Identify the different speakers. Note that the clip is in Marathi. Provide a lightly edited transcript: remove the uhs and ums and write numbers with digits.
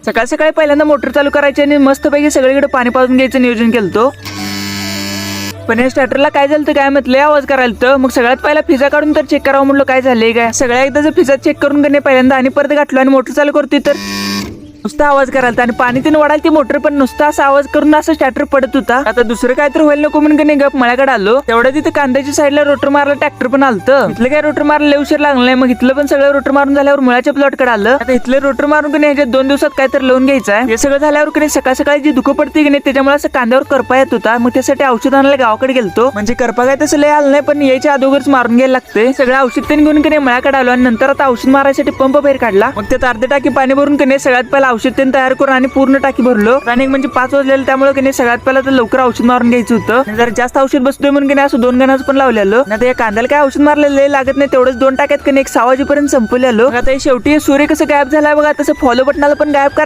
Speaker 1: सकाळ सकाळी पहिल्यांदा मोटर चालू करायची आणि मस्तपैकी सगळीकडे पाणी पाजून घ्यायचं नियोजन केलतो. पण या स्टार्टरला काय झालं काय म्हटलं आवाज करायला तर मग सगळ्यात पहिला फिजा काढून तर चेक करावं म्हटलं काय झालंय काय. सगळ्या एकदा जर फिजा चेक करून घेणे पहिल्यांदा आणि परत गाठलो आणि मोटर चालू करतोय तर नुसता आवाज करायला आणि पाणी तिने वाढाल ती मोटर पण नुसता असा आवाज करून असं स्टार्टर पडत होता. आता दुसरं काय तर व्हायला नको म्हणून गप मळ्याकडे आलो. तेवढ्या तिथे कांद्याच्या साईडला रोटर मारला ट्रॅक्टर पण आलतं. इथलं काय रोटर मारला उशीर लागला नाही. मग इथलं पण सगळं रोटर मारून झाल्यावर मुळाच्या प्लॉटकडे आलं. आता इथलं रोटर मारून की नाही ह्याच्यात 2 दिवसात काय तर लावून घ्यायचं आहे. हे सगळं झाल्यावर की सकाळ सकाळी जी दुखं पडते की नाही त्याच्यामुळे असं कांद्यावर करपा येत होता. मग त्यासाठी औषध आणायला गावाकडे गेलतो. म्हणजे करपा काय तसं लय आलं नाही पण यायच्या अगोदरच मारून घ्यायला लागते. सगळं औषध त्यांनी घेऊन की नाही मळ्याकडे आलो आणि नंतर आता औषध मारायसाठी पंप बाहेर काढला. मग त्यात अर्धी टाकी पाणी भरून की नाही सगळ्यात पहिला औषध त्यांनी तयार करून आणि पूर्ण टाकी भरलो. आणि म्हणजे 5 वाजलेलं त्यामुळे की नाही सगळ्यात पहिला तर लवकर औषध मारून घ्यायचं होतं. जर जास्त औषध बसतोय म्हणून की नाही असं 2 गणाचं पण लावलेलं. आता या कांद्याला काय औषध मारलेलं लागत नाही तेवढंच 2 टाक्यात की नाही 1 6 वाजेपर्यंत संपलेलो. आता शेवटी सूर्य कसं गायब झालाय बघा तसं फॉलो बटनाला पण गायब करा.